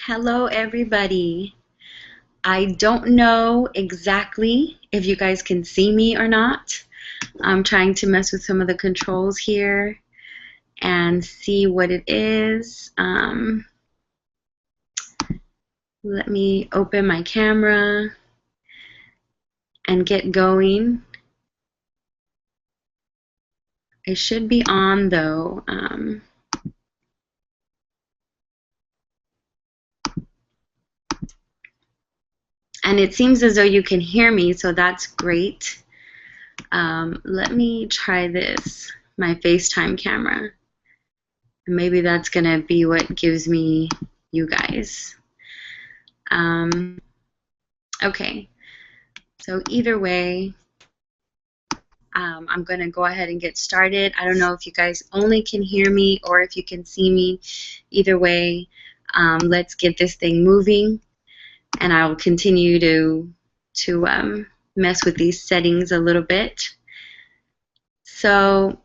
Hello, everybody. I don't know exactly if you guys can see me or not. I'm trying to mess with some of the controls here and see what it is. Let me open my camera and get going. It should be on though. And it seems as though you can hear me, so that's great. Let me try this, my FaceTime camera. Maybe that's gonna be what gives me you guys. Okay, so either way, I'm gonna go ahead and get started. I don't know if you guys only can hear me or if you can see me. Either way, let's get this thing moving, and I'll continue to mess with these settings a little bit. So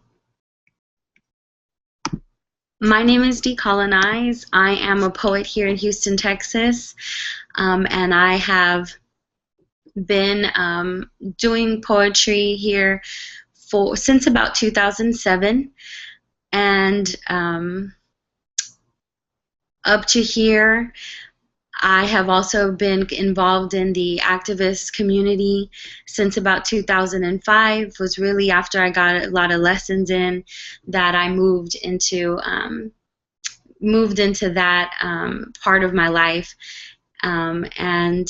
my name is Colonize. I am a poet here in Houston, Texas, and I have been doing poetry here since about 2007, and up to here I have also been involved in the activist community since about 2005. Was really after I got a lot of lessons in that I moved into that part of my life, and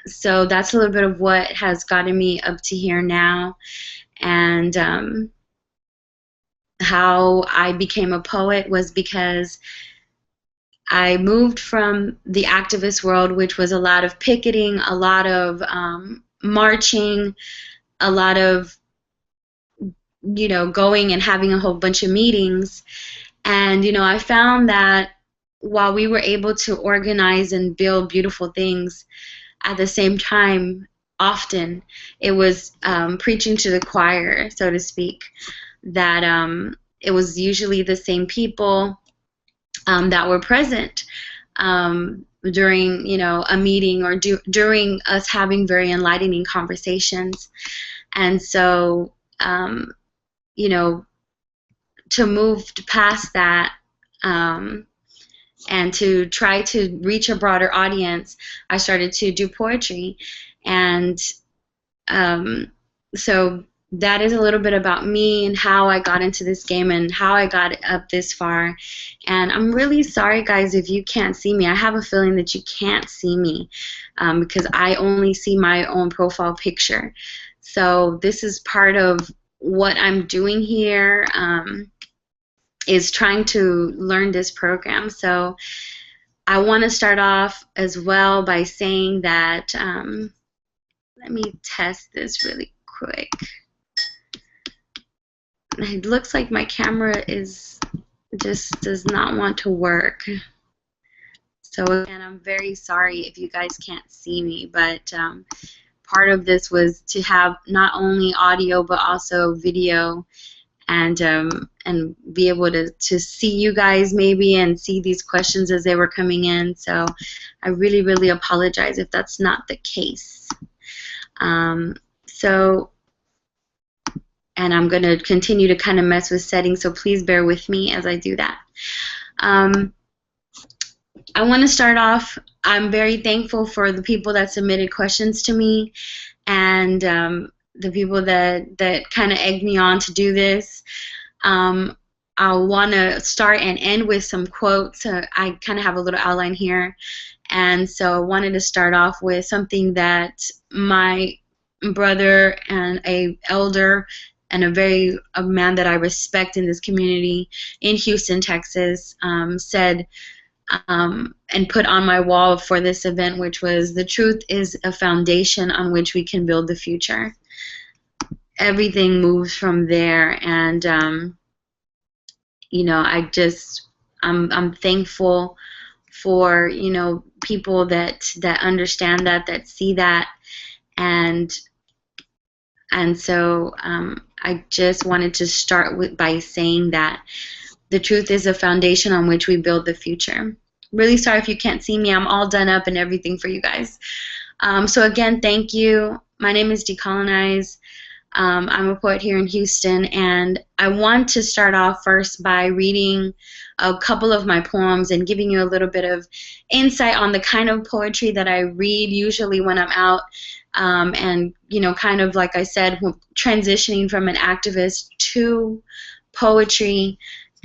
so that's a little bit of what has gotten me up to here now, and how I became a poet was because I moved from the activist world, which was a lot of picketing, a lot of marching, a lot of going and having a whole bunch of meetings, and I found that while we were able to organize and build beautiful things, at the same time, often it was preaching to the choir, so to speak, that it was usually the same people that were present during a meeting or during us having very enlightening conversations. And so to move past that, and to try to reach a broader audience, I started to do poetry. And so that is a little bit about me and how I got into this game and how I got up this far. And I'm really sorry, guys, if you can't see me. I have a feeling that you can't see me because I only see my own profile picture. So this is part of what I'm doing here, is trying to learn this program. So I want to start off as well by saying that, let me test this really quick. It looks like my camera just does not want to work. So again, I'm very sorry if you guys can't see me, but part of this was to have not only audio but also video, and be able to see you guys maybe and see these questions as they were coming in. So I really, really apologize if that's not the case. And I'm going to continue to kind of mess with settings, so please bear with me as I do that. I want to start off, I'm very thankful for the people that submitted questions to me, and the people that kind of egged me on to do this. I want to start and end with some quotes. I kind of have a little outline here, and so I wanted to start off with something that my brother and a elder and a man that I respect in this community in Houston, Texas, said and put on my wall for this event, which was, "The truth is a foundation on which we can build the future." Everything moves from there, and I'm thankful for people that understand that see that, and so I just wanted to start by saying that the truth is a foundation on which we build the future. really sorry if you can't see me. I'm all done up and everything for you guys. So again, thank you. My name is Decolonize. I'm a poet here in Houston, and I want to start off first by reading a couple of my poems and giving you a little bit of insight on the kind of poetry that I read usually when I'm out. And, you know, kind of like I said, transitioning from an activist to poetry,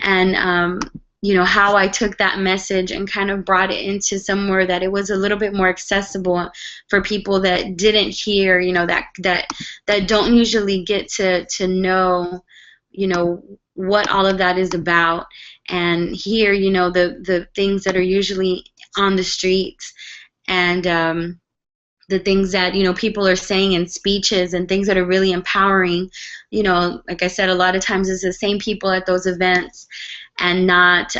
and you know, how I took that message and kind of brought it into somewhere that it was a little bit more accessible for people that didn't hear, you know, that don't usually get to know, you know, what all of that is about, and hear, you know, the things that are usually on the streets, and the things that, you know, people are saying in speeches and things that are really empowering. You know, like I said, a lot of times it's the same people at those events, and not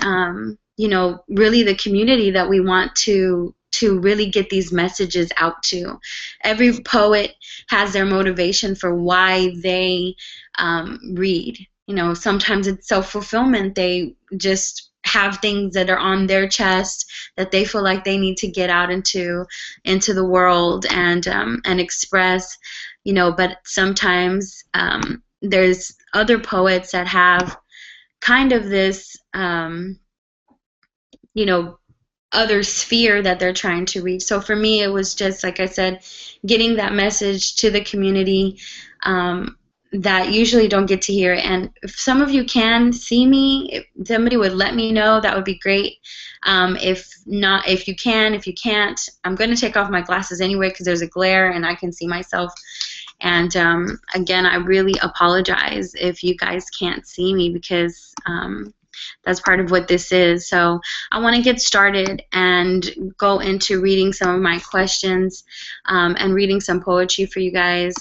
you know, really the community that we want to really get these messages out to. Every poet has their motivation for why they read. You know, sometimes it's self-fulfillment. They just have things that are on their chest that they feel like they need to get out into the world and express. You know, but sometimes there's other poets that have kind of this you know, other sphere that they're trying to reach. So for me, it was just, like I said, getting that message to the community that usually don't get to hear it. And if some of you can see me, if somebody would let me know, that would be great. If not, if you can, if you can't, I'm going to take off my glasses anyway because there's a glare and I can see myself. And again, I really apologize if you guys can't see me, because that's part of what this is. So I want to get started and go into reading some of my questions and reading some poetry for you guys.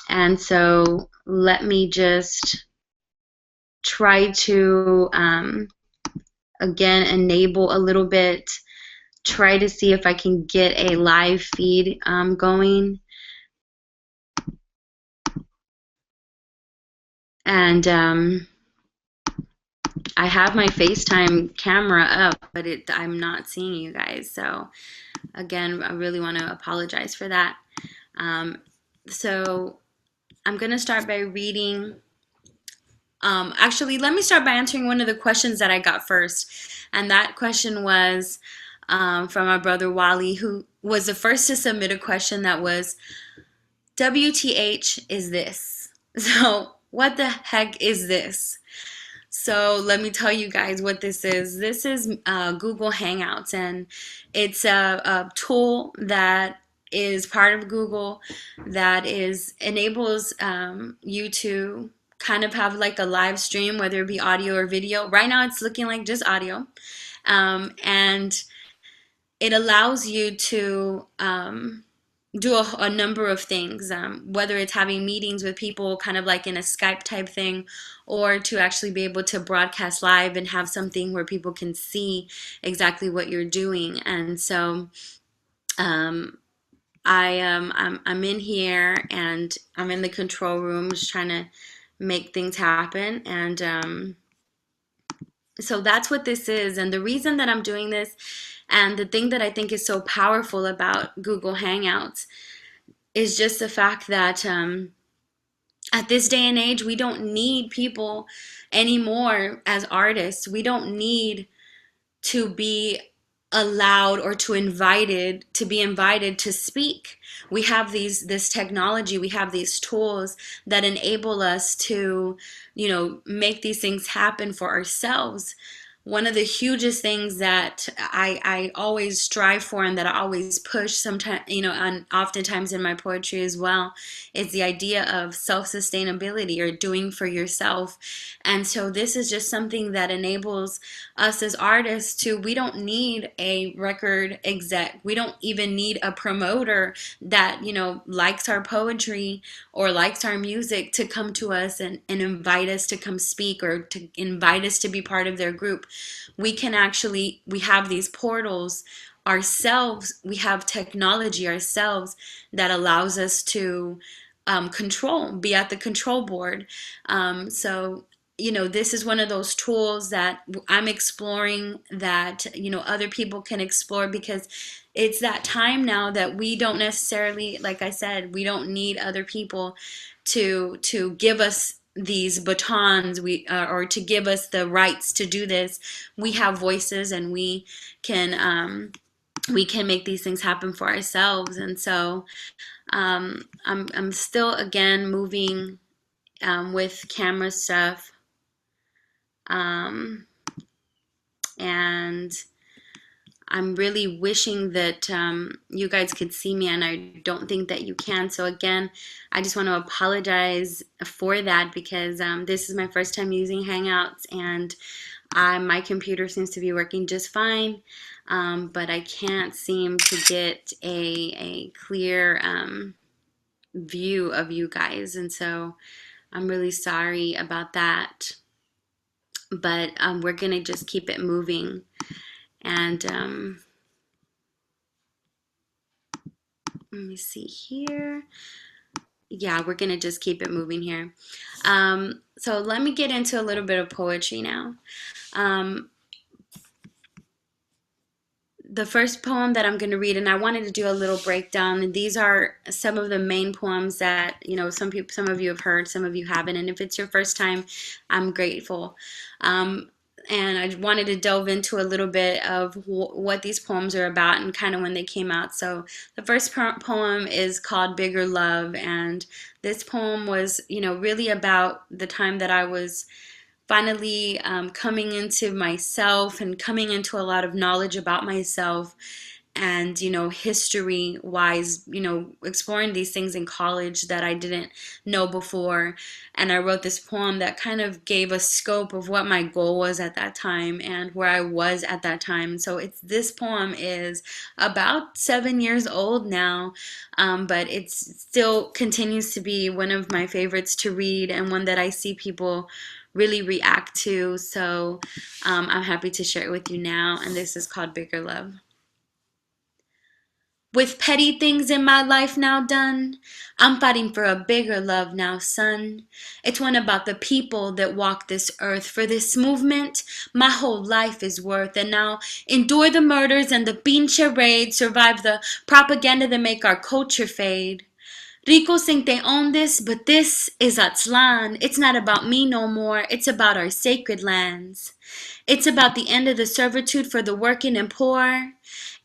And so let me just try to, again, enable a little bit, try to see if I can get a live feed going. And I have my FaceTime camera up, but I'm not seeing you guys. So again, I really want to apologize for that. So I'm going to start by reading. Actually, let me start by answering one of the questions that I got first. And that question was from my brother Wally, who was the first to submit a question that was, WTH is this? So what the heck is this? So let me tell you guys what this is. This is Google Hangouts, and it's a tool that is part of Google that enables you to kind of have like a live stream, whether it be audio or video. Right now it's looking like just audio, and it allows you to do a number of things, whether it's having meetings with people kind of like in a Skype type thing, or to actually be able to broadcast live and have something where people can see exactly what you're doing. And so I'm in here and I'm in the control room just trying to make things happen. And so that's what this is. And the reason that I'm doing this, and the thing that I think is so powerful about Google Hangouts, is just the fact that at this day and age, we don't need people anymore as artists. We don't need to be allowed or to be invited to speak. We have this technology, we have these tools that enable us to, you know, make these things happen for ourselves. One of the hugest things that I always strive for and that I always push sometimes, you know, and oftentimes in my poetry as well, is the idea of self-sustainability or doing for yourself. And so this is just something that enables us as artists to, we don't need a record exec. We don't even need a promoter that, you know, likes our poetry or likes our music to come to us and invite us to come speak or to invite us to be part of their group. We have these portals ourselves, we have technology ourselves that allows us to be at the control board. So this is one of those tools that I'm exploring that, other people can explore, because it's that time now that we don't necessarily, like I said, we don't need other people to give us these batons, or to give us the rights to do this. We have voices, and we can make these things happen for ourselves. And so I'm still again moving with camera stuff. Um, and I'm really wishing that you guys could see me, and I don't think that you can. So again, I just want to apologize for that, because this is my first time using Hangouts, and my computer seems to be working just fine, but I can't seem to get a clear view of you guys, and so I'm really sorry about that. But we're gonna just keep it moving. And let me see here. Yeah, we're gonna just keep it moving here. So let me get into a little bit of poetry now. The first poem that I'm going to read, and I wanted to do a little breakdown, and these are some of the main poems that, some of you have heard, some of you haven't, and if it's your first time, I'm grateful. And I wanted to delve into a little bit of what these poems are about and kind of when they came out. So the first poem is called Bigger Love, and this poem was, really about the time that I was finally coming into myself and coming into a lot of knowledge about myself, and history wise, exploring these things in college that I didn't know before. And I wrote this poem that kind of gave a scope of what my goal was at that time and where I was at that time. So this poem is about 7 years old now, but it still continues to be one of my favorites to read, and one that I see people really react to. So I'm happy to share it with you now, and this is called Bigger Love. With petty things in my life now done, I'm fighting for a bigger love now, son. It's one about the people that walk this earth. For this movement, my whole life is worth. And now endure the murders and the pinche raids, survive the propaganda that make our culture fade. Ricos think they own this, but this is Aztlan. It's not about me no more, it's about our sacred lands. It's about the end of the servitude for the working and poor.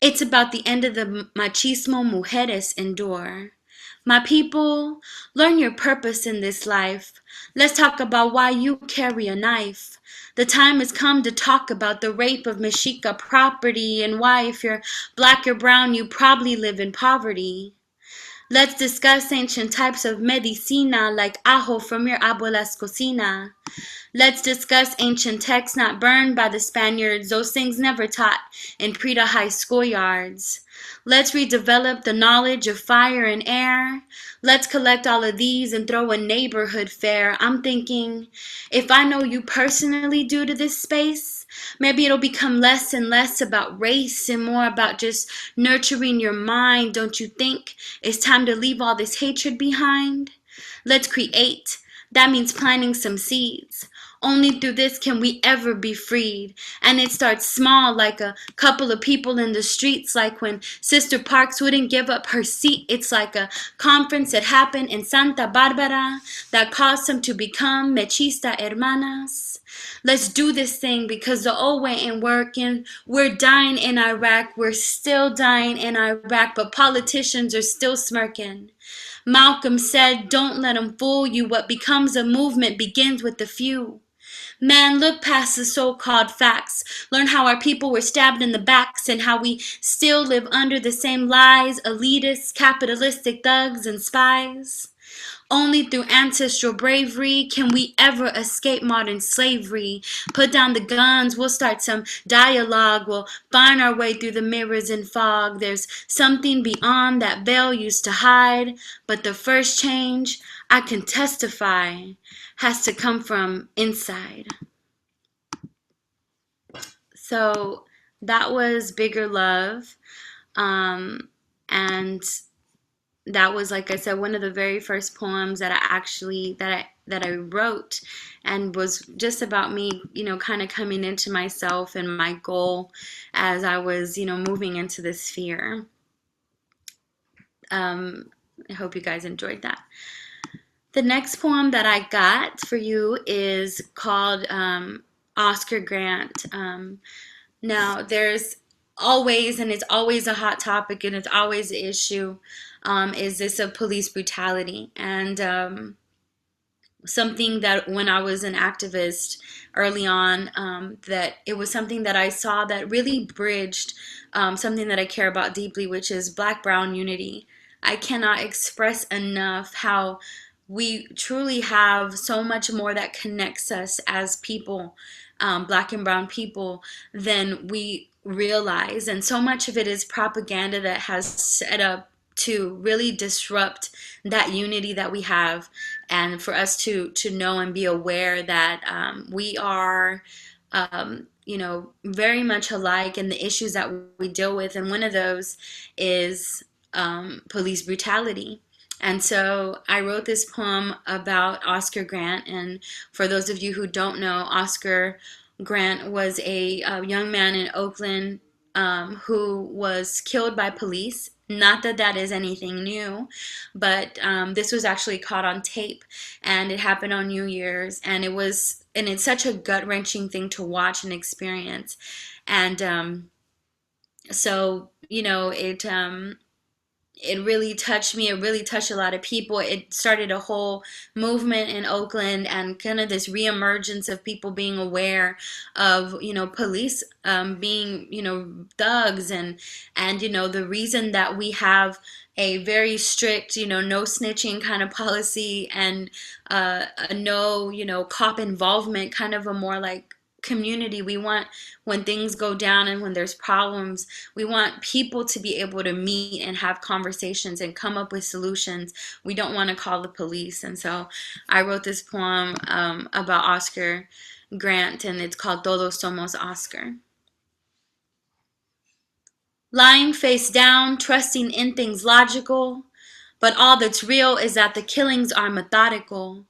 It's about the end of the machismo mujeres endure. My people, learn your purpose in this life. Let's talk about why you carry a knife. The time has come to talk about the rape of Mexica property, and why, if you're black or brown, you probably live in poverty. Let's discuss ancient types of medicina, like ajo from your abuela's cocina. Let's discuss ancient texts not burned by the Spaniards, those things never taught in Preta high schoolyards. Let's redevelop the knowledge of fire and air. Let's collect all of these and throw a neighborhood fair. I'm thinking, if I know you personally due to this space, maybe it'll become less and less about race and more about just nurturing your mind. Don't you think it's time to leave all this hatred behind? Let's create. That means planting some seeds. Only through this can we ever be freed. And it starts small, like a couple of people in the streets, like when Sister Parks wouldn't give up her seat. It's like a conference that happened in Santa Barbara that caused them to become mechista hermanas. Let's do this thing, because the old way ain't working. We're dying in Iraq. We're still dying in Iraq, but politicians are still smirking. Malcolm said, don't let them fool you. What becomes a movement begins with the few. Man, look past the so-called facts. Learn how our people were stabbed in the backs, and how we still live under the same lies, elitists, capitalistic thugs, and spies. Only through ancestral bravery can we ever escape modern slavery. Put down the guns, we'll start some dialogue. We'll find our way through the mirrors and fog. There's something beyond that veil used to hide. But the first change, I can testify, has to come from inside. So that was Bigger Love. And that was, like I said, one of the very first poems that I wrote, and was just about me, kind of coming into myself and my goal as I was, moving into this sphere. I hope you guys enjoyed that. The next poem that I got for you is called Oscar Grant. Now, there's always, and it's always a hot topic, and it's always an issue, is this of police brutality. And something that when I was an activist early on, that it was something that I saw that really bridged something that I care about deeply, which is Black-Brown unity. I cannot express enough how we truly have so much more that connects us as people, Black and brown people, than we realize. And so much of it is propaganda that has set up to really disrupt that unity that we have, and for us to know and be aware that we are very much alike in the issues that we deal with, and one of those is police brutality. And so I wrote this poem about Oscar Grant. And for those of you who don't know, Oscar Grant was a young man in Oakland who was killed by police. Not that that is anything new, but this was actually caught on tape, and it happened on New Year's, and it's such a gut-wrenching thing to watch and experience. And so, it really touched me. It really touched a lot of people. It started a whole movement in Oakland, and kind of this reemergence of people being aware of, police being, thugs, and the reason that we have a very strict, no snitching kind of policy, and a no, cop involvement, kind of a more like community. We want, when things go down and when there's problems, we want people to be able to meet and have conversations and come up with solutions. We don't want to call the police. And so I wrote this poem about Oscar Grant, and it's called Todos Somos Oscar. Lying face down, trusting in things logical, but all that's real is that the killings are methodical.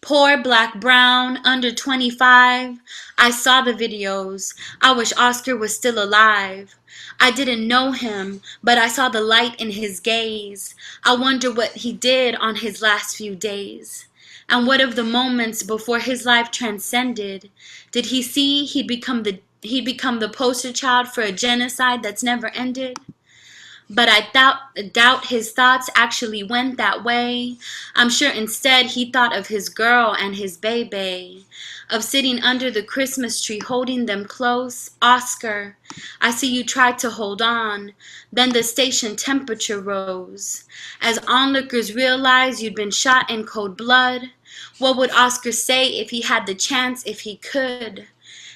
Poor Black Brown, under 25. I saw the videos. I wish Oscar was still alive. I didn't know him, but I saw the light in his gaze. I wonder what he did on his last few days. And what of the moments before his life transcended? Did he see he'd become the poster child for a genocide that's never ended? But I doubt his thoughts actually went that way. I'm sure instead he thought of his girl and his baby, of sitting under the Christmas tree holding them close. Oscar, I see you tried to hold on. Then the station temperature rose. As onlookers realized you'd been shot in cold blood, what would Oscar say if he had the chance, if he could?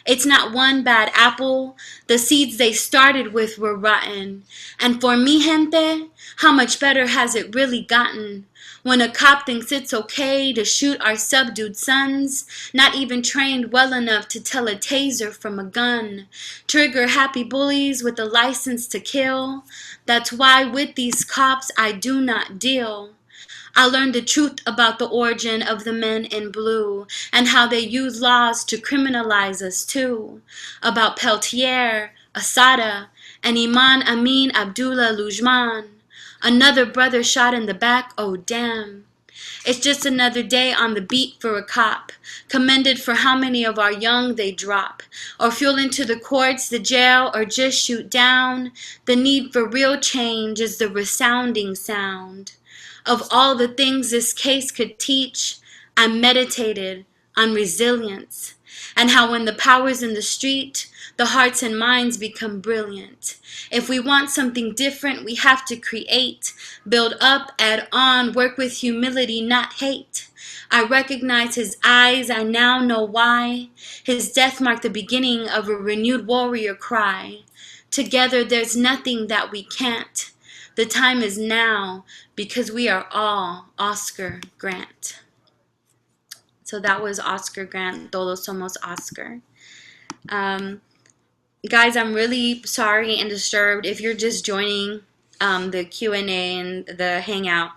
It's not one bad apple. The seeds they started with were rotten. And for mi gente, how much better has it really gotten? When a cop thinks it's okay to shoot our subdued sons, not even trained well enough to tell a taser from a gun. Trigger happy bullies with a license to kill. That's why with these cops I do not deal. I learned the truth about the origin of the men in blue, and how they use laws to criminalize us too. About Peltier, Asada, and Iman Amin Abdullah Lujman. Another brother shot in the back, oh damn. It's just another day on the beat for a cop, commended for how many of our young they drop, or fuel into the courts, the jail, or just shoot down. The need for real change is the resounding sound. Of all the things this case could teach, I meditated on resilience, and how when the power's in the street, the hearts and minds become brilliant. If we want something different, we have to create, build up, add on, work with humility, not hate. I recognize his eyes, I now know why. His death marked the beginning of a renewed warrior cry. Together there's nothing that we can't. The time is now, because we are all Oscar Grant. So that was Oscar Grant, Todos Somos Oscar. Guys, I'm really sorry and disturbed if you're just joining the Q&A and the hangout.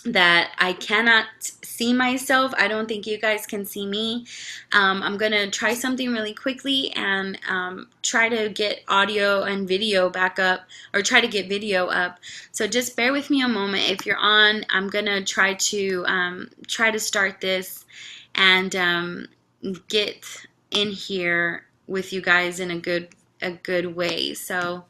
that I cannot see myself. I don't think you guys can see me. I'm gonna try something really quickly and try to get audio and video back up, or try to get video up. So just bear with me a moment. If you're on, I'm gonna try to start this and get in here with you guys in a good way. So.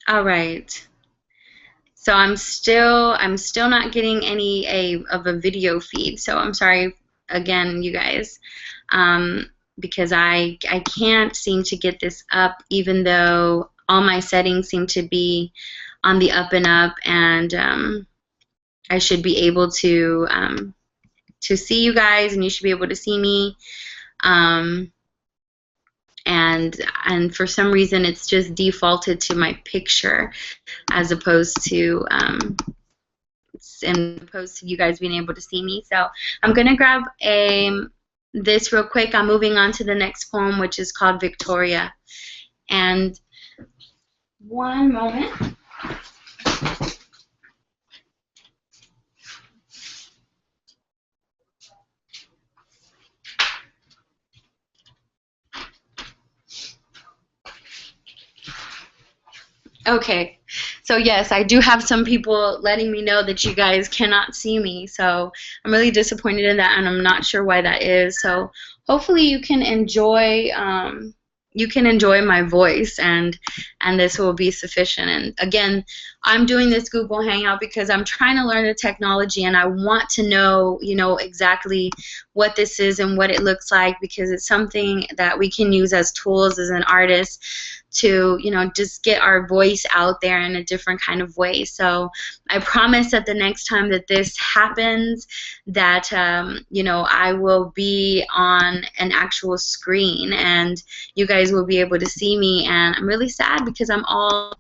All right. So I'm still not getting any of a video feed. So I'm sorry again, you guys, because I can't seem to get this up, even though all my settings seem to be on the up and up, and I should be able to see you guys, and you should be able to see me. Um, and for some reason, it's just defaulted to my picture as opposed to you guys being able to see me. So I'm gonna grab this real quick. I'm moving on to the next poem, which is called Victoria. And one moment. Okay, so yes, I do have some people letting me know that you guys cannot see me, so I'm really disappointed in that, and I'm not sure why that is. So hopefully you can enjoy my voice, and this will be sufficient. And again, I'm doing this Google Hangout because I'm trying to learn the technology, and I want to know, exactly what this is and what it looks like, because it's something that we can use as tools as an artist to just get our voice out there in a different kind of way. So I promise that the next time that this happens, that I will be on an actual screen and you guys will be able to see me. And I'm really sad because I'm all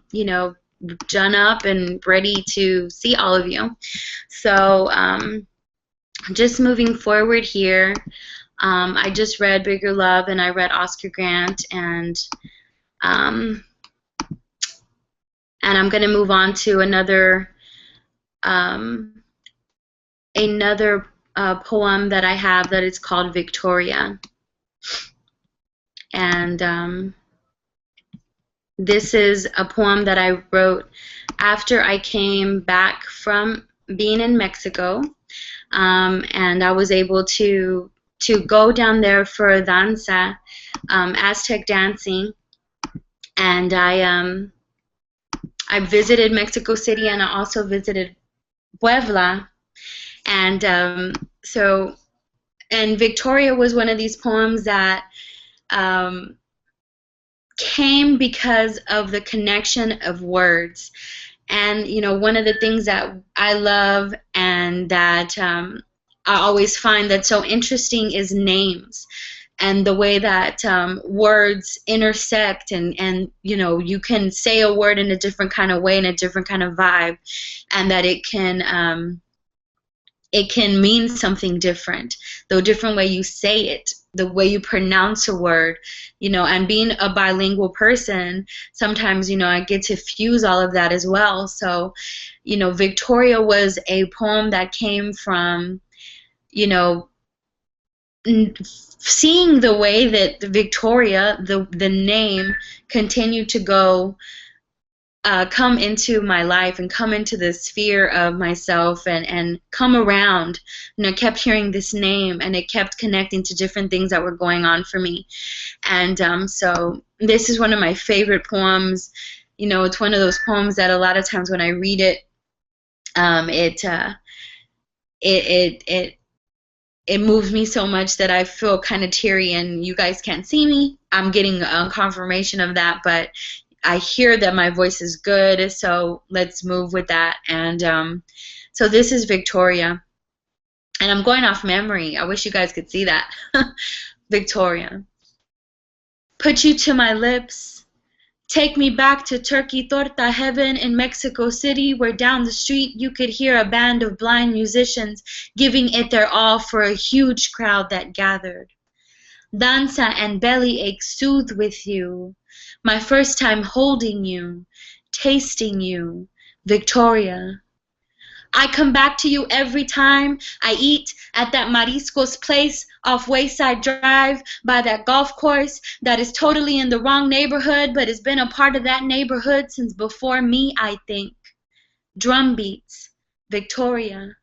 done up and ready to see all of you. So just moving forward here, I just read Bigger Love and I read Oscar Grant, and I'm going to move on to another poem that I have that is called Victoria. And this is a poem that I wrote after I came back from being in Mexico, and I was able to go down there for danza, Aztec dancing, and I visited Mexico City, and I also visited Puebla, and and Victoria was one of these poems that came because of the connection of words. And one of the things that I love and that I always find that's so interesting is names, and the way that words intersect, and you can say a word in a different kind of way, in a different kind of vibe, and that it can mean something different, the different way you say it, the way you pronounce a word, and being a bilingual person, sometimes, I get to fuse all of that as well. So, Victoria was a poem that came from, seeing the way that Victoria, the name, continued to come into my life and come into the sphere of myself, and come around. Kept hearing this name, and it kept connecting to different things that were going on for me. And so this is one of my favorite poems. It's one of those poems that a lot of times when I read it, it moves me so much that I feel kind of teary, and you guys can't see me. I'm getting a confirmation of that, but I hear that my voice is good, so let's move with that. And so this is Victoria, and I'm going off memory. I wish you guys could see that. Victoria. Put you to my lips. Take me back to Turkey Torta Heaven in Mexico City, where down the street you could hear a band of blind musicians giving it their all for a huge crowd that gathered. Danza and bellyache soothe with you. My first time holding you, tasting you, Victoria. I come back to you every time I eat at that Mariscos place off Wayside Drive by that golf course that is totally in the wrong neighborhood but has been a part of that neighborhood since before me, I think. Drum beats, Victoria.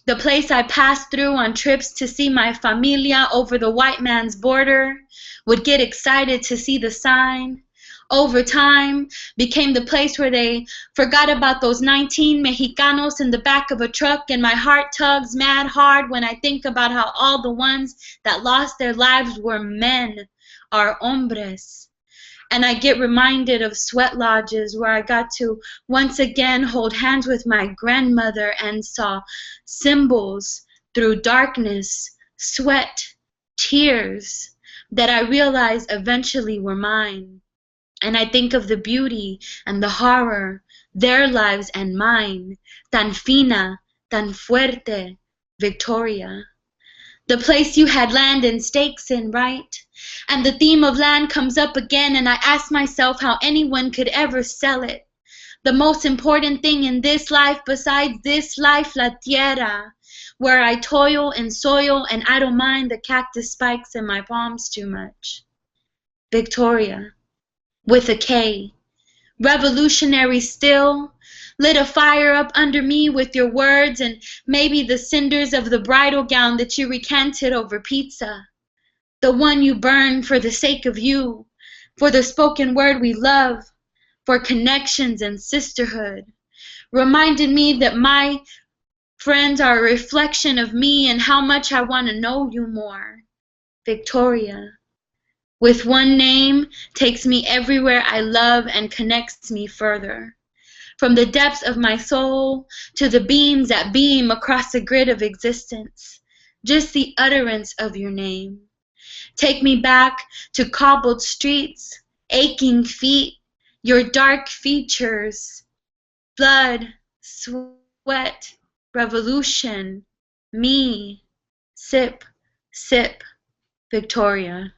The place I passed through on trips to see my familia over the white man's border, would get excited to see the sign. Over time, became the place where they forgot about those 19 Mexicanos in the back of a truck, and my heart tugs mad hard when I think about how all the ones that lost their lives were men, are hombres. And I get reminded of sweat lodges where I got to once again hold hands with my grandmother and saw symbols through darkness, sweat, tears that I realized eventually were mine. And I think of the beauty and the horror, their lives and mine, tan fina, tan fuerte, Victoria. The place you had land and stakes in, right? And the theme of land comes up again, and I ask myself how anyone could ever sell it. The most important thing in this life besides this life, la tierra, where I toil and soil and I don't mind the cactus spikes in my palms too much. Victoria, with a K. Revolutionary still, lit a fire up under me with your words and maybe the cinders of the bridal gown that you recanted over pizza. The one you burned for the sake of you, for the spoken word we love, for connections and sisterhood. Reminded me that my friends are a reflection of me and how much I want to know you more. Victoria. With one name, takes me everywhere I love and connects me further. From the depths of my soul to the beams that beam across the grid of existence. Just the utterance of your name. Take me back to cobbled streets, aching feet, your dark features. Blood, sweat, revolution, me. Sip, sip, Victoria.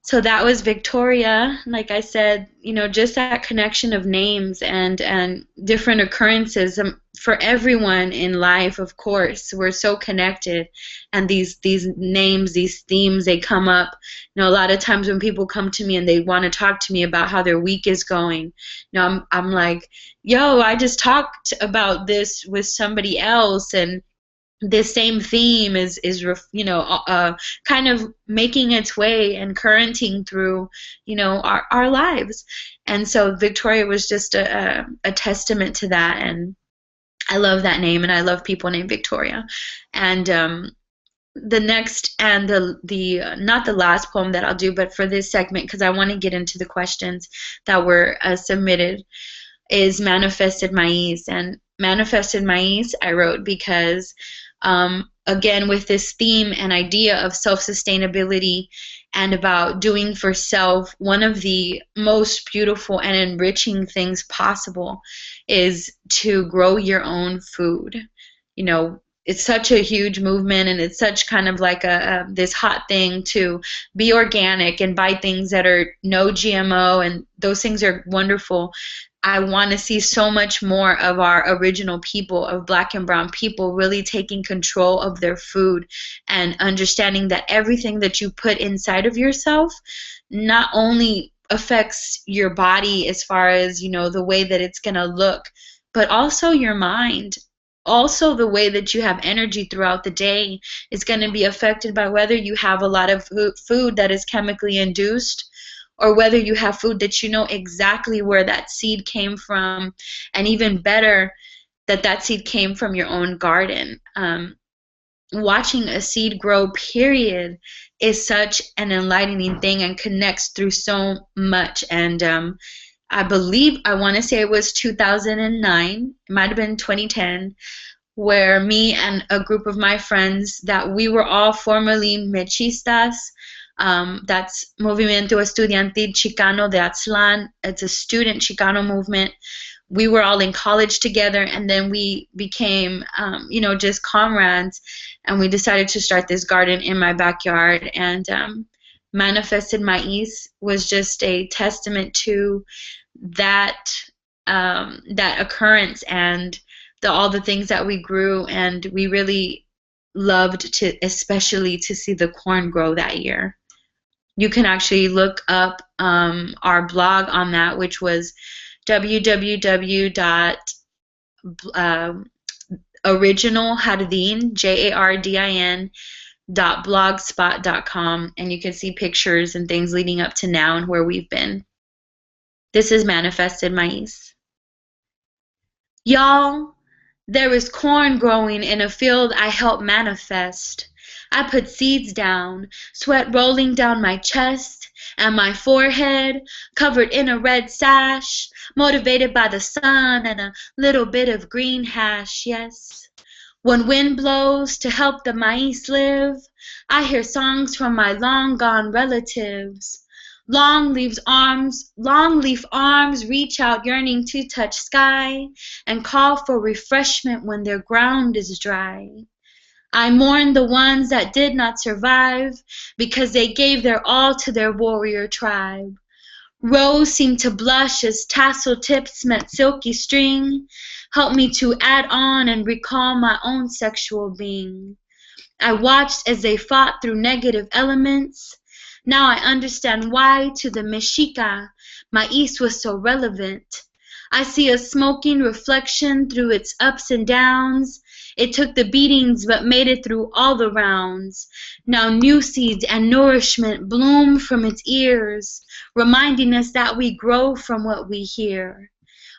So that was Victoria. Like I said, just that connection of names and different occurrences for everyone in life. Of course, we're so connected, and these names, these themes, they come up. A lot of times when people come to me and they want to talk to me about how their week is going, I'm like, yo, I just talked about this with somebody else, and this same theme is kind of making its way and currenting through our lives. And so Victoria was just a testament to that, and I love that name, and I love people named Victoria. And the next and the not the last poem that I'll do, but for this segment, because I want to get into the questions that were submitted, is Manifested Mais. And Manifested Mais I wrote because again, with this theme and idea of self-sustainability and about doing for self, one of the most beautiful and enriching things possible is to grow your own food. It's such a huge movement, and it's such kind of like this hot thing to be organic and buy things that are no GMO, and those things are wonderful. I want to see so much more of our original people, of Black and brown people, really taking control of their food and understanding that everything that you put inside of yourself not only affects your body as far as, the way that it's going to look, but also your mind. Also, the way that you have energy throughout the day is going to be affected by whether you have a lot of food that is chemically induced, or whether you have food that you know exactly where that seed came from, and even better, that seed came from your own garden. Watching a seed grow, period, is such an enlightening thing and connects through so much. And I want to say it was 2009, it might have been 2010, where me and a group of my friends, that we were all formerly mechistas, That's Movimiento Estudiantil Chicano de Aztlán. It's a student Chicano movement. We were all in college together, and then we became, just comrades, and we decided to start this garden in my backyard. And Manifested Mais was just a testament to that that occurrence and all the things that we grew, and we really loved to, especially to see the corn grow that year. You can actually look up our blog on that, which was www.originaljardin, JARDIN.blogspot.com, and you can see pictures and things leading up to now and where we've been. This is Manifested Mais. Y'all, there is corn growing in a field I helped manifest. I put seeds down, sweat rolling down my chest and my forehead, covered in a red sash, motivated by the sun and a little bit of green hash, yes. When wind blows to help the mais live, I hear songs from my long-gone relatives. Long leaf arms reach out yearning to touch sky and call for refreshment when their ground is dry. I mourn the ones that did not survive because they gave their all to their warrior tribe. Rose seemed to blush as tassel tips met silky string, helped me to add on and recall my own sexual being. I watched as they fought through negative elements. Now I understand why to the Mexica mais was so relevant. I see a smoking reflection through its ups and downs. It took the beatings but made it through all the rounds. Now new seeds and nourishment bloom from its ears, reminding us that we grow from what we hear.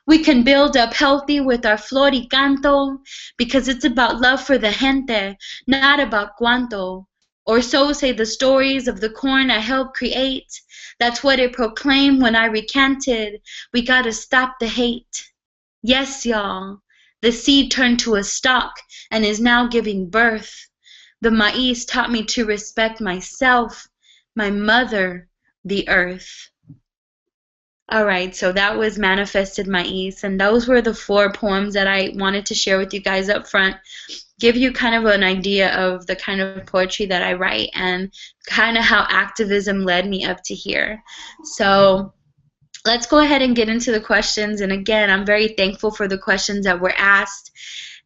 We can build up healthy with our floricanto because it's about love for the gente, not about cuanto. Or so say the stories of the corn I helped create. That's what it proclaimed when I recanted. We gotta stop the hate. Yes, y'all, the seed turned to a stalk and is now giving birth. The mais taught me to respect myself, my mother, the earth. All right, so that was Manifested Mais, and those were the 4 poems that I wanted to share with you guys up front. Give you kind of an idea of the kind of poetry that I write and kind of how activism led me up to here. So let's go ahead and get into the questions. And again, I'm very thankful for the questions that were asked.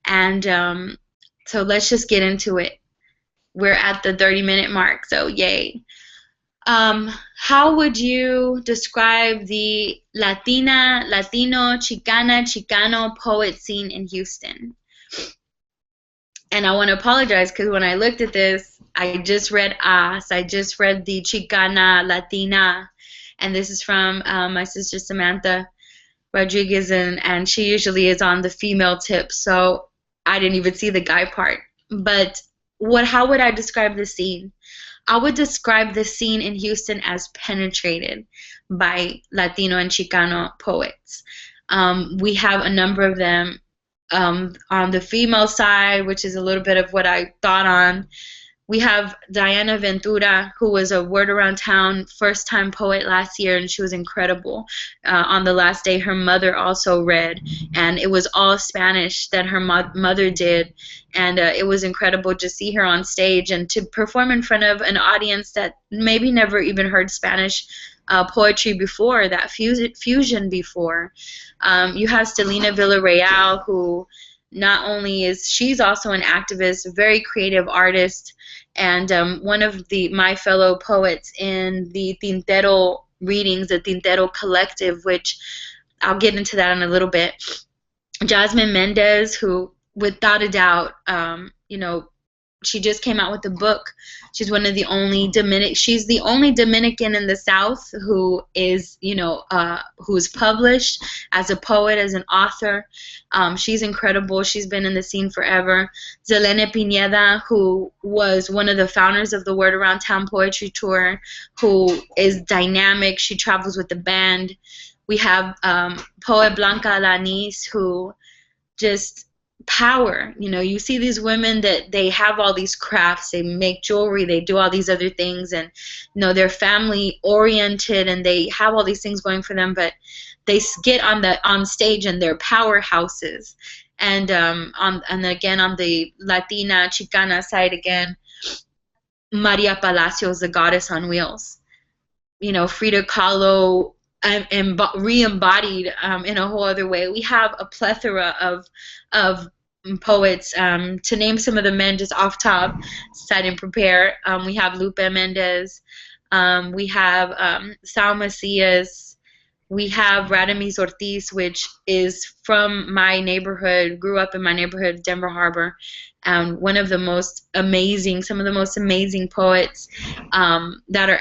And so let's just get into it. We're at the 30-minute mark, so yay. How would you describe the Latina, Latino, Chicana, Chicano poet scene in Houston? And I want to apologize because when I looked at this, I just read AS. I just read the Chicana, Latina. And this is from my sister Samantha Rodriguez, and she usually is on the female tip, so I didn't even see the guy part. But how would I describe the scene? I would describe the scene in Houston as penetrated by Latino and Chicano poets. We have a number of them on the female side, which is a little bit of what I thought on. We have Diana Ventura, who was a Word Around Town first-time poet last year, and she was incredible. On the last day, her mother also read, and it was all Spanish that her mother did, and it was incredible to see her on stage and to perform in front of an audience that maybe never even heard Spanish poetry before, that fusion before. You have Stelina Villarreal, who not only she's also an activist, a very creative artist, and one of my fellow poets in the Tintero readings, the Tintero Collective, which I'll get into that in a little bit. Jasmine Mendez, who without a doubt, she just came out with a book. She's one of the only she's the only Dominican in the South who is, who's published as a poet, as an author. She's incredible. She's been in the scene forever. Zelene Pineda, who was one of the founders of the Word Around Town Poetry Tour, who is dynamic. She travels with the band. We have poet Blanca Alanis, who just power. You see these women that they have all these crafts, they make jewelry, they do all these other things, and they're family oriented and they have all these things going for them, but they get on stage and they're powerhouses. And again, on the Latina Chicana side, again, Maria Palacios, the goddess on wheels. Frida Kahlo, re-embodied in a whole other way. We have a plethora of poets. To name some of the men just off top, so I didn't prepare. We have Lupe Mendez. We have Sal Macias. We have Radames Ortiz, which is from my neighborhood, grew up in my neighborhood, Denver Harbor. One of the most amazing, some of the most amazing poets that are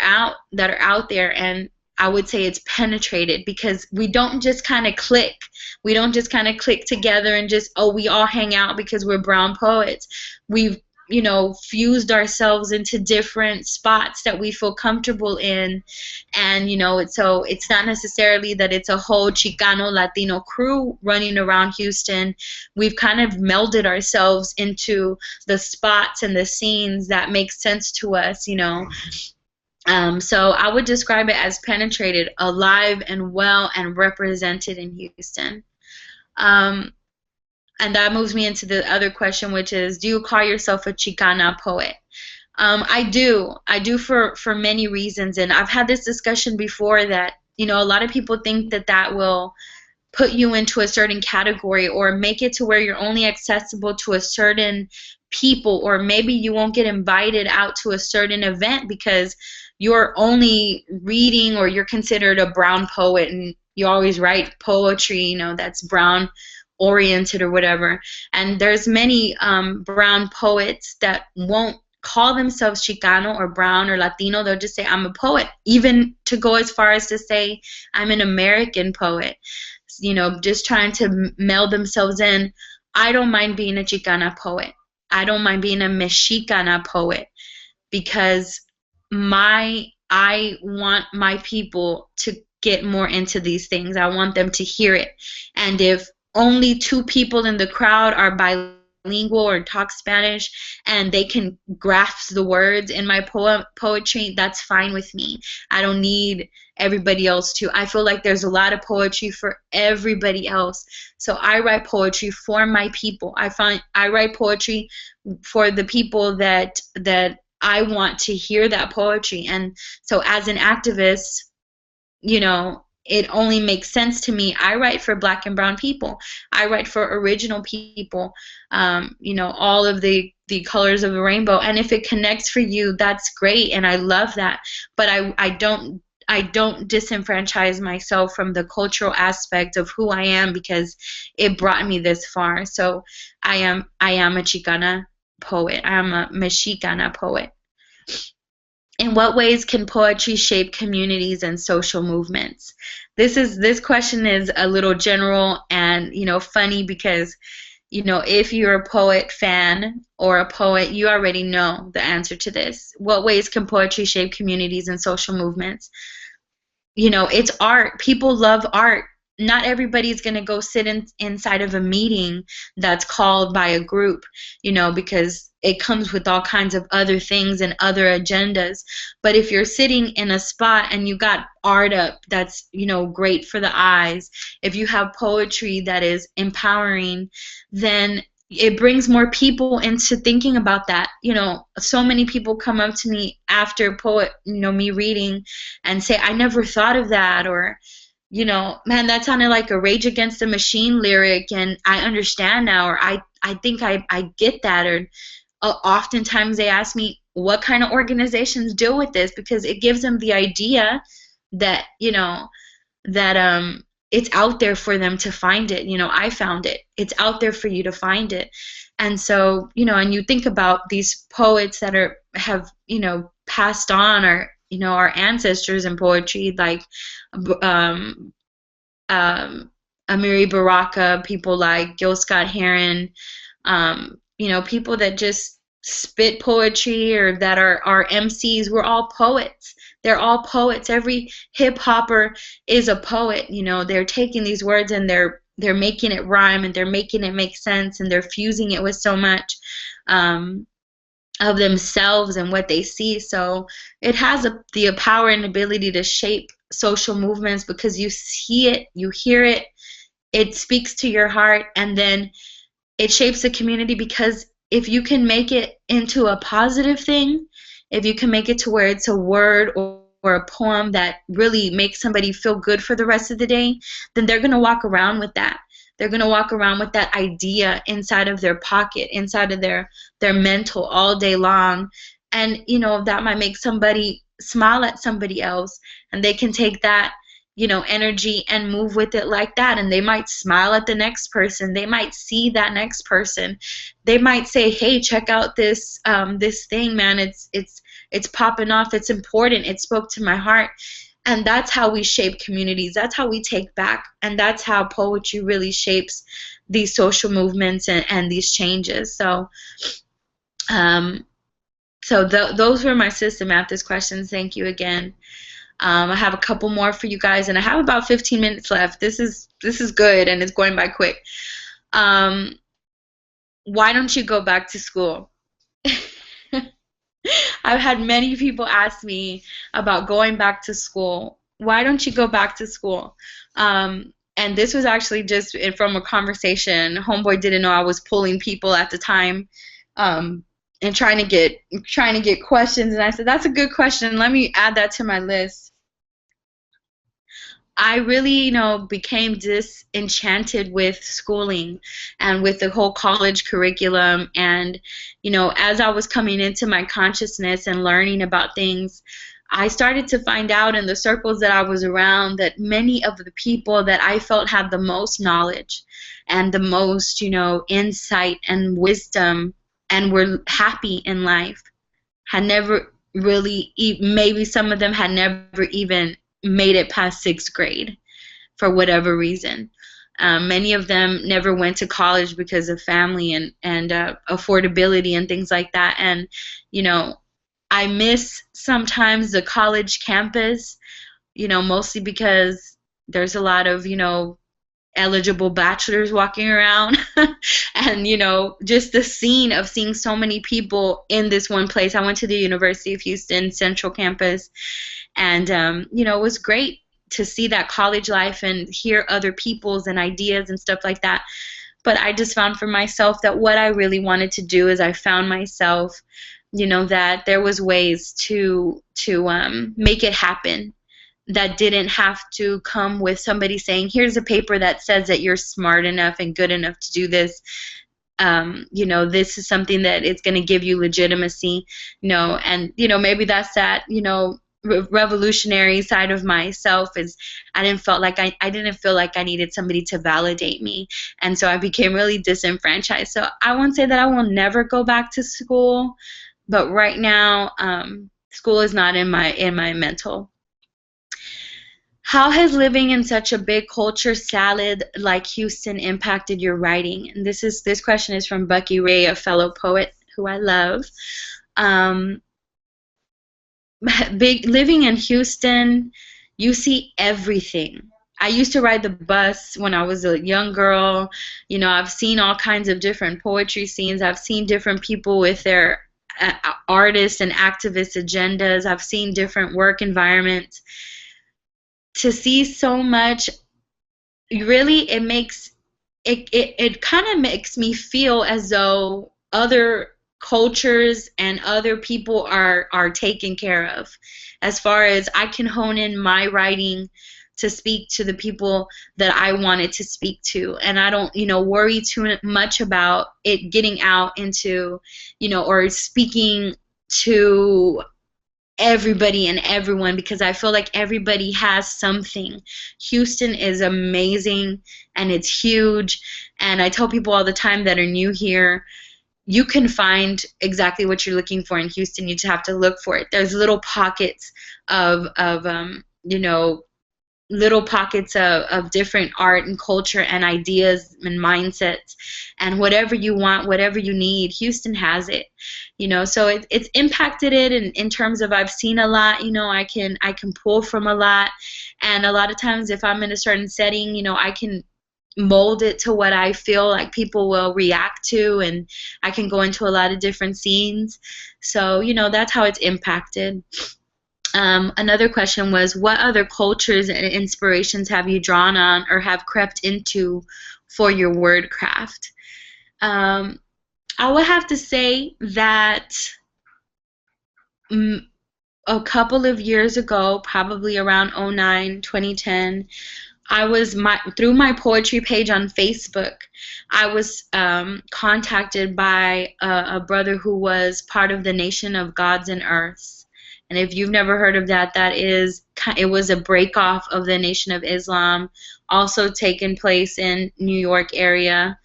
out there. And I would say it's penetrated because we don't just kind of click. We don't just kind of click together and just, we all hang out because we're brown poets. We've fused ourselves into different spots that we feel comfortable in. And, it's not necessarily that it's a whole Chicano Latino crew running around Houston. We've kind of melded ourselves into the spots and the scenes that make sense to us, So I would describe it as penetrated, alive and well and represented in Houston. And that moves me into the other question, which is, do you call yourself a Chicana poet? I do for many reasons. And I've had this discussion before that, a lot of people think that will put you into a certain category or make it to where you're only accessible to a certain people, or maybe you won't get invited out to a certain event because you're only reading, or you're considered a brown poet and you always write poetry, that's brown oriented or whatever. And there's many brown poets that won't call themselves Chicano or brown or Latino. They'll just say, I'm a poet, even to go as far as to say I'm an American poet, just trying to meld themselves in. I don't mind being a Chicana poet. I don't mind being a Mexicana poet, because I want my people to get more into these things. I want them to hear it. And if only 2 people in the crowd are bilingual or talk Spanish and they can grasp the words in my poetry, that's fine with me. I don't need everybody else to. I feel like there's a lot of poetry for everybody else. So I write poetry for my people. I write poetry for the people that I want to hear that poetry. And so as an activist, it only makes sense to me. I write for Black and brown people. I write for original people, all of the colors of the rainbow. And if it connects for you, that's great, and I love that. But I don't disenfranchise myself from the cultural aspect of who I am, because it brought me this far. So I am a Chicana poet. I am a Mexicana poet. In what ways can poetry shape communities and social movements? This question is a little general and funny, because if you're a poet fan or a poet, you already know the answer to this. What ways can poetry shape communities and social movements? It's art. People love art. Not everybody's going to go sit inside of a meeting that's called by a group, because it comes with all kinds of other things and other agendas. But if you're sitting in a spot and you got art up, that's, great for the eyes. If you have poetry that is empowering, then it brings more people into thinking about that. So many people come up to me after me reading and say, I never thought of that, or man, that sounded like a Rage Against the Machine lyric, and I understand now, or I think I get that. Or oftentimes they ask me, what kind of organizations deal with this? Because it gives them the idea that, that it's out there for them to find it. I found it. It's out there for you to find it. And so, and you think about these poets that have passed on, or our ancestors in poetry, like Amiri Baraka, people like Gil Scott Heron, people that just spit poetry, or that are MCs. We're all poets. They're all poets. Every hip hopper is a poet. They're taking these words and they're they're making it rhyme, and they're making it make sense, and they're fusing it with so much um, of themselves and what they see. So it has the power and ability to shape social movements, because you see it, you hear it, it speaks to your heart, and then it shapes the community. Because if you can make it into a positive thing, if you can make it to where it's a word or a poem that really makes somebody feel good for the rest of the day, then they're going to walk around with that. They're going to walk around with that idea inside of their pocket, inside of their mental all day long. And, that might make somebody smile at somebody else, and they can take that, energy and move with it like that. And they might smile at the next person. They might see that next person. They might say, hey, check out this thing, man. It's popping off. It's important. It spoke to my heart. And that's how we shape communities. That's how we take back. And that's how poetry really shapes these social movements and these changes. So, those were my System Mathis questions. Thank you again. I have a couple more for you guys, and I have about 15 minutes left. This is good, and it's going by quick. Why don't you go back to school? I've had many people ask me about going back to school. Why don't you go back to school? And this was actually just from a conversation. Homeboy didn't know I was pulling people at the time, and trying to get questions. And I said, that's a good question. Let me add that to my list. I really, became disenchanted with schooling and with the whole college curriculum. And, as I was coming into my consciousness and learning about things, I started to find out in the circles that I was around that many of the people that I felt had the most knowledge and the most, insight and wisdom and were happy in life had never really, maybe some of them had never even made it past 6th grade for whatever reason. Many of them never went to college because of family and affordability and things like that. And, I miss sometimes the college campus, mostly because there's a lot of, eligible bachelors walking around and just the scene of seeing so many people in this one place. I went to the University of Houston Central Campus, and it was great to see that college life and hear other people's and ideas and stuff like that. But I just found for myself that what I really wanted to do is I found myself, that there was ways to make it happen that didn't have to come with somebody saying, here's a paper that says that you're smart enough and good enough to do this. This is something that is going to give you legitimacy, and, maybe that's that, revolutionary side of myself is I didn't feel like I needed somebody to validate me. And so I became really disenfranchised. So I won't say that I will never go back to school, but right now, school is not in my mental. How has living in such a big culture salad like Houston impacted your writing? And this question is from Bucky Ray, a fellow poet who I love. Living in Houston, you see everything. I used to ride the bus when I was a young girl. I've seen all kinds of different poetry scenes. I've seen different people with their artist and activist agendas. I've seen different work environments. To see so much, really, it kind of makes me feel as though other cultures and other people are taken care of, as far as I can hone in my writing to speak to the people that I wanted to speak to, and I don't worry too much about it getting out into or speaking to everybody and everyone, because I feel like everybody has something. Houston is amazing and it's huge, and I tell people all the time that are new here, you can find exactly what you're looking for in Houston. You just have to look for it. There's little pockets of little pockets of different art and culture and ideas and mindsets, and whatever you want, whatever you need, Houston has it. So it's impacted it in terms of I've seen a lot. I can pull from a lot, and a lot of times if I'm in a certain setting, I can mold it to what I feel like people will react to, and I can go into a lot of different scenes. So, that's how it's impacted. Another question was, what other cultures and inspirations have you drawn on or have crept into for your word craft? I would have to say that a couple of years ago, probably around 2009, 2010, through my poetry page on Facebook, I was contacted by a brother who was part of the Nation of Gods and Earths. And if you've never heard of that, it was a break off of the Nation of Islam, also taken place in New York area.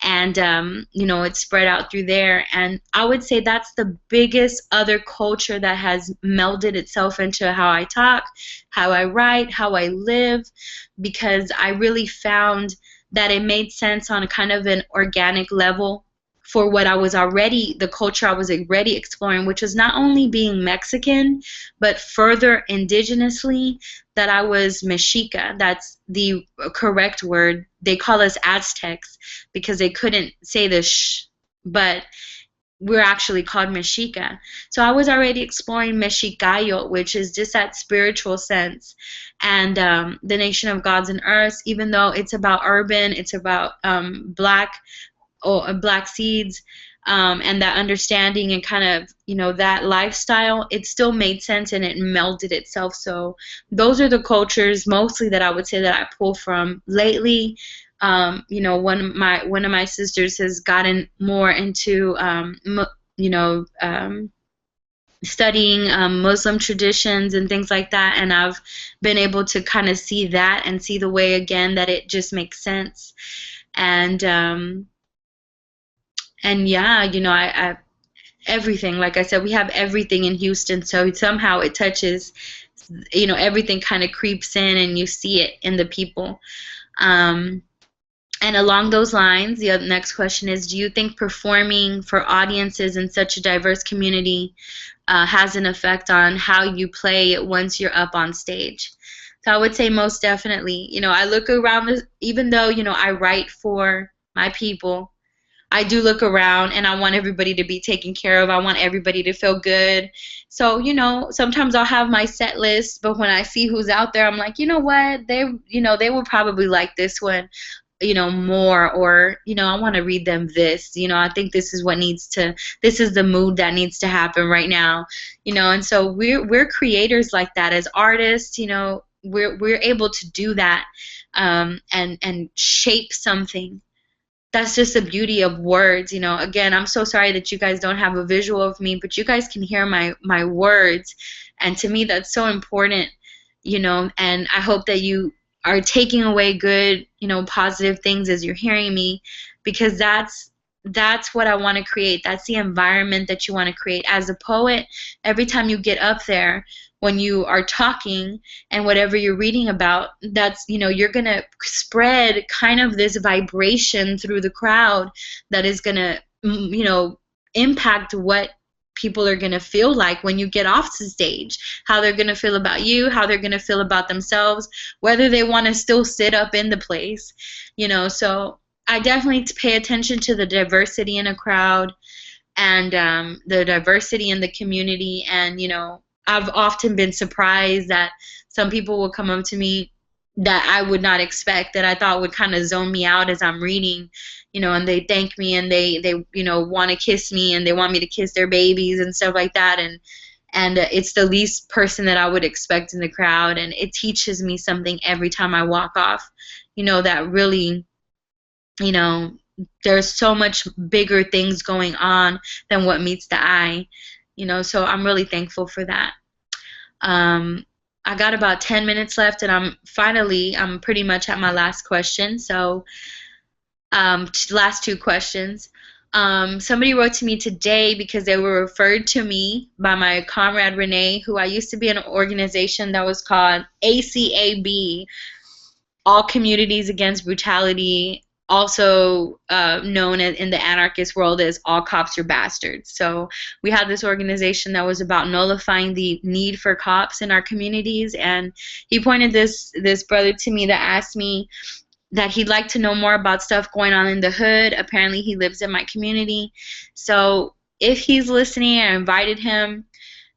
And it's spread out through there. And I would say that's the biggest other culture that has melded itself into how I talk, how I write, how I live, because I really found that it made sense on a kind of an organic level for the culture I was already exploring, which was not only being Mexican, but further indigenously, that I was Mexica. That's the correct word. They call us Aztecs because they couldn't say the sh, but we're actually called Mexica. So I was already exploring Mexicayo, which is just that spiritual sense. And the Nation of Gods and Earths, even though it's about urban, it's about black seeds, and that understanding and kind of, that lifestyle, it still made sense and it melded itself. So those are the cultures mostly that I would say that I pull from lately. One of my sisters has gotten more into, studying Muslim traditions and things like that, and I've been able to kind of see that and see the way again that it just makes sense. And yeah, I everything, like I said, we have everything in Houston, so somehow it touches, everything kind of creeps in and you see it in the people. And along those lines, the next question is, do you think performing for audiences in such a diverse community has an effect on how you play it once you're up on stage? So I would say most definitely. I look around, even though, I write for my people, I do look around and I want everybody to be taken care of. I want everybody to feel good. So, sometimes I'll have my set list, but when I see who's out there, I'm like, you know what? They would probably like this one, more, or, I want to read them this. I think this is this is the mood that needs to happen right now. And so we're creators like that as artists. We're able to do that, and shape something. That's just the beauty of words. Again, I'm so sorry that you guys don't have a visual of me, but you guys can hear my words, and to me that's so important. And I hope that you are taking away good, positive things as you're hearing me, because that's what I want to create. That's the environment that you want to create. As a poet, every time you get up there, when you are talking and whatever you're reading about, that's, you're going to spread kind of this vibration through the crowd that is going to, impact what people are going to feel like when you get off the stage, how they're going to feel about you, how they're going to feel about themselves, whether they want to still sit up in the place, so I definitely pay attention to the diversity in a crowd, and the diversity in the community. And, I've often been surprised that some people will come up to me that I would not expect, that I thought would kind of zone me out as I'm reading, and they thank me, and they want to kiss me, and they want me to kiss their babies and stuff like that. And it's the least person that I would expect in the crowd, and it teaches me something every time I walk off, that really, there's so much bigger things going on than what meets the eye, so I'm really thankful for that. I got about 10 minutes left, and I'm pretty much at my last question. So last two questions. Somebody wrote to me today because they were referred to me by my comrade Renee, who I used to be in an organization that was called ACAB, All Communities Against Brutality, also known in the anarchist world as All Cops Are Bastards. So we had this organization that was about nullifying the need for cops in our communities, and he pointed this brother to me that asked me, that he'd like to know more about stuff going on in the hood. Apparently, he lives in my community. So if he's listening, I invited him.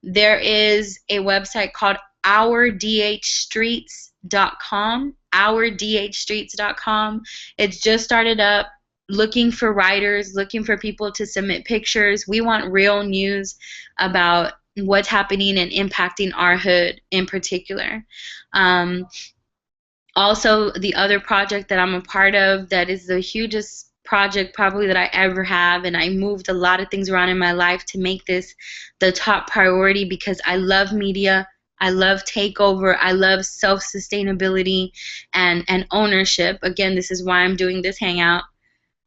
There is a website called ourdhstreets.com. Ourdhstreets.com. It's just started up, looking for writers, looking for people to submit pictures. We want real news about what's happening and impacting our hood in particular. Also, the other project that I'm a part of that is the hugest project probably that I ever have, and I moved a lot of things around in my life to make this the top priority because I love media, I love takeover, I love self-sustainability and ownership. Again, this is why I'm doing this hangout,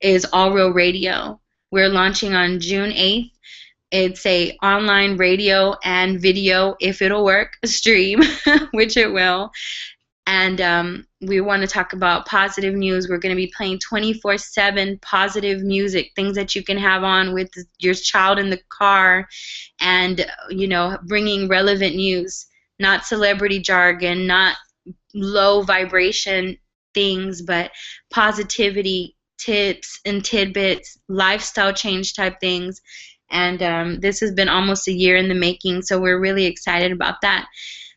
is All Real Radio. We're launching on June 8th. It's a online radio and video, if it'll work, stream, which it will. And we want to talk about positive news. We're going to be playing 24/7 positive music, things that you can have on with your child in the car, and bringing relevant news, not celebrity jargon, not low vibration things, but positivity, tips and tidbits, lifestyle change type things. And this has been almost a year in the making, so we're really excited about that.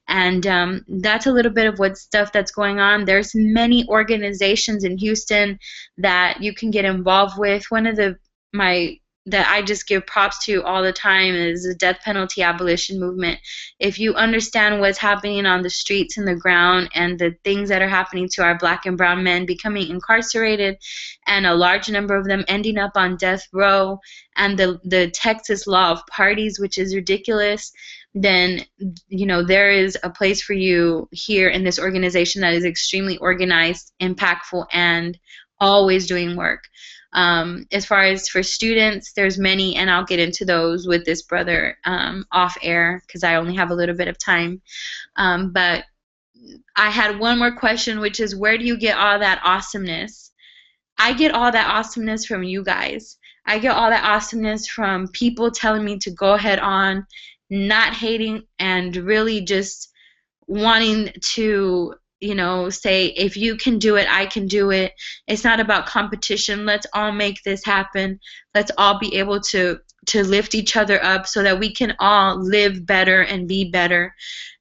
And that's a little bit of what stuff that's going on. There's many organizations in Houston that you can get involved with. One of that I just give props to all the time is the death penalty abolition movement. If you understand what's happening on the streets and the ground and the things that are happening to our black and brown men becoming incarcerated and a large number of them ending up on death row, and the Texas law of parties, which is ridiculous, then there is a place for you here in this organization that is extremely organized, impactful, and always doing work. As far as for students, there's many, and I'll get into those with this brother off air because I only have a little bit of time. But I had one more question, which is, where do you get all that awesomeness? I get all that awesomeness from you guys. I get all that awesomeness from people telling me to go ahead on, not hating, and really just wanting to say, if you can do it, I can do it. It's not about competition. Let's all make this happen. Let's all be able to lift each other up so that we can all live better and be better.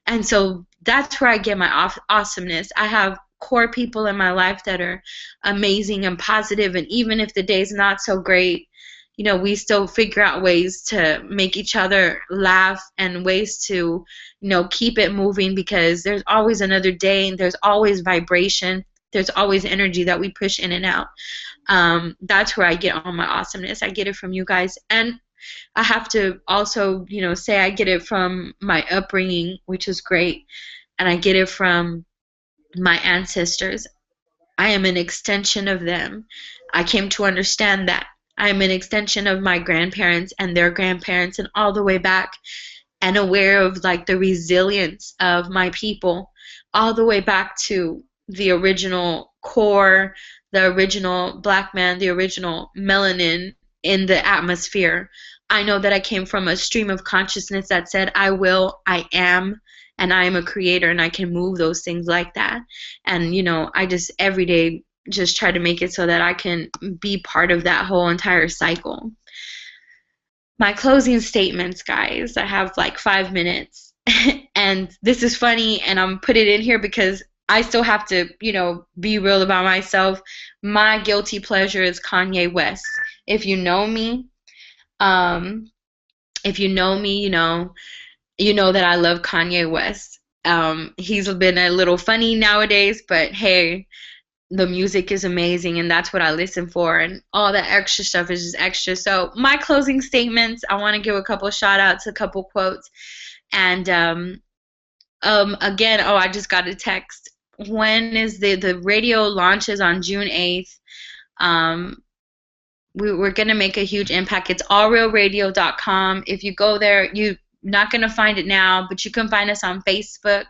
And so that's where I get my awesomeness. I have core people in my life that are amazing and positive, and even if the day's not so great, we still figure out ways to make each other laugh and ways to, keep it moving, because there's always another day and there's always vibration. There's always energy that we push in and out. That's where I get all my awesomeness. I get it from you guys. And I have to also, say I get it from my upbringing, which is great. And I get it from my ancestors. I am an extension of them. I came to understand that. I'm an extension of my grandparents and their grandparents and all the way back, and aware of the resilience of my people all the way back to the original core, the original black man, the original melanin in the atmosphere. I know that I came from a stream of consciousness that said, I will, I am, and I am a creator, and I can move those things like that. And, I just every day just try to make it so that I can be part of that whole entire cycle. My closing statements, guys. I have 5 minutes. And this is funny, and I'm put it in here because I still have to, be real about myself. My guilty pleasure is Kanye West. If you know me, you know that I love Kanye West. He's been a little funny nowadays, but hey, the music is amazing, and that's what I listen for, and all that extra stuff is just extra. So my closing statements, I want to give a couple shout outs, a couple quotes, and again, I just got a text. When is the radio launches on June 8th? We're going to make a huge impact. It's allrealradio.com. If you go there, not going to find it now, but you can find us on Facebook.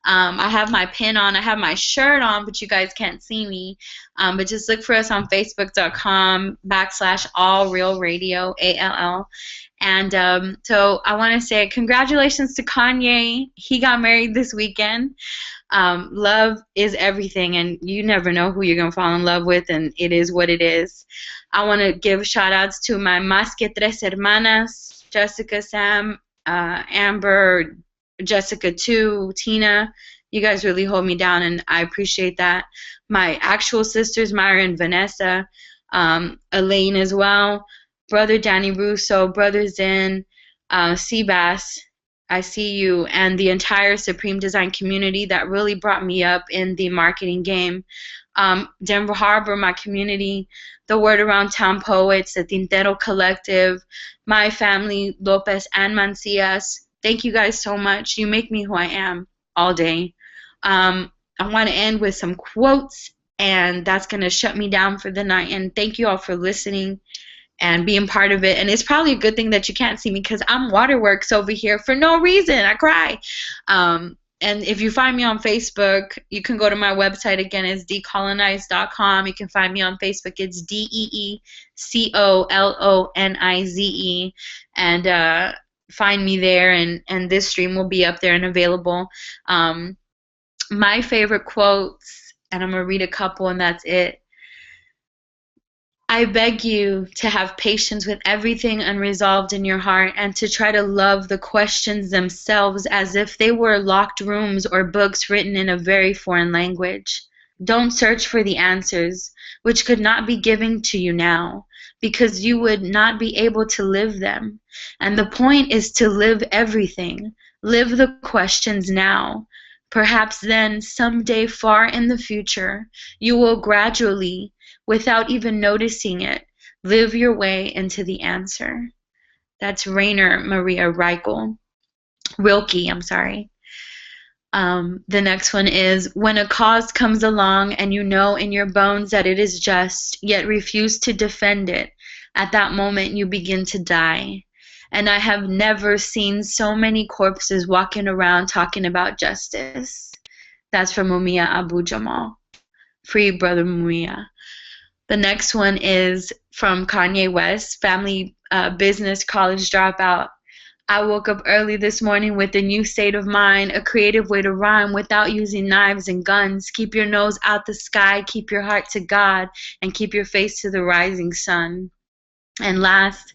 I have my pin on. I have my shirt on, but you guys can't see me. But just look for us on Facebook.com/allrealradio, ALL. And so I want to say congratulations to Kanye. He got married this weekend. Love is everything, and you never know who you're going to fall in love with, and it is what it is. I want to give shout-outs to my Más que Tres Hermanas, Jessica, Sam, Amber, Jessica too, Tina. You guys really hold me down, and I appreciate that. My actual sisters, Myra and Vanessa, Elaine as well, brother Danny Russo, brother Zen, Seabass, I see you, and the entire Supreme Design community that really brought me up in the marketing game. Denver Harbor, my community, the Word Around Town Poets, the Tintero Collective, my family, Lopez and Mancias. Thank you guys so much. You make me who I am all day. I want to end with some quotes, and that's going to shut me down for the night. And thank you all for listening and being part of it. And it's probably a good thing that you can't see me because I'm waterworks over here for no reason. I cry. And if you find me on Facebook, you can go to my website again. It's decolonize.com. You can find me on Facebook. It's DeeColonize. And find me there. And this stream will be up there and available. My favorite quotes, and I'm going to read a couple, and that's it. I beg you to have patience with everything unresolved in your heart and to try to love the questions themselves as if they were locked rooms or books written in a very foreign language. Don't search for the answers, which could not be given to you now, because you would not be able to live them. And the point is to live everything. Live the questions now. Perhaps then, someday far in the future, you will gradually, without even noticing it, live your way into the answer. That's Rainer Maria Rilke, I'm sorry. The next one is, when a cause comes along and you know in your bones that it is just, yet refuse to defend it, at that moment you begin to die. And I have never seen so many corpses walking around talking about justice. That's from Mumia Abu Jamal. Free Brother Mumia. The next one is from Kanye West, family business college dropout. I woke up early this morning with a new state of mind, a creative way to rhyme without using knives and guns. Keep your nose out the sky, keep your heart to God, and keep your face to the rising sun. And last,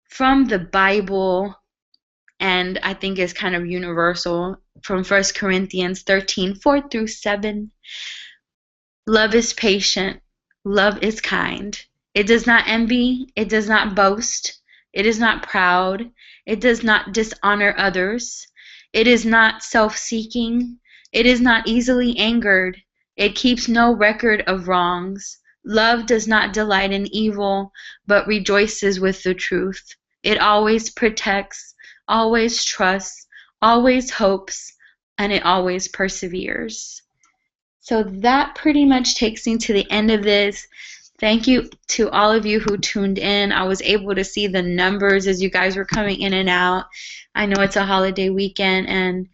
from the Bible, and I think it's kind of universal, from 1 Corinthians 13:4-7. Love is patient. Love is kind. It does not envy. It does not boast. It is not proud. It does not dishonor others. It is not self-seeking. It is not easily angered. It keeps no record of wrongs. Love does not delight in evil, but rejoices with the truth. It always protects, always trusts, always hopes, and it always perseveres. So that pretty much takes me to the end of this. Thank you to all of you who tuned in. I was able to see the numbers as you guys were coming in and out. I know it's a holiday weekend, and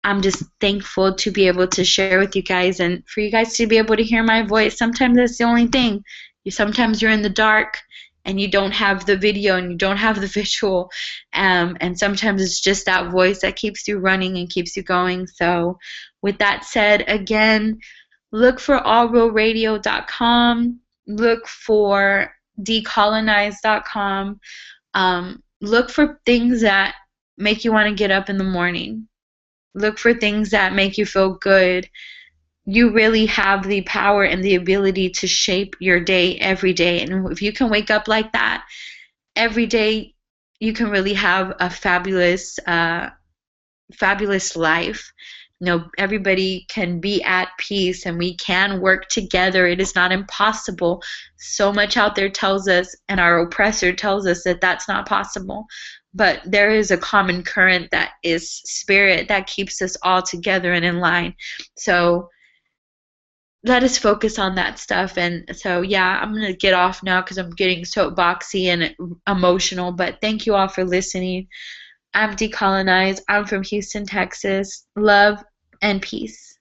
I'm just thankful to be able to share with you guys and for you guys to be able to hear my voice. Sometimes that's the only thing. Sometimes you're in the dark and you don't have the video and you don't have the visual. And sometimes it's just that voice that keeps you running and keeps you going. So with that said, again, look for allrealradio.com. Look for decolonize.com. Look for things that make you want to get up in the morning. Look for things that make you feel good. You really have the power and the ability to shape your day every day. And if you can wake up like that every day, you can really have a fabulous life. You know, everybody can be at peace and we can work together. It is not impossible. So much out there tells us, and our oppressor tells us, that that's not possible. But there is a common current that is spirit that keeps us all together and in line. So let us focus on that stuff. And so, yeah, I'm going to get off now because I'm getting soapboxy and emotional. But thank you all for listening. I'm Decolonize. I'm from Houston, Texas. Love and peace.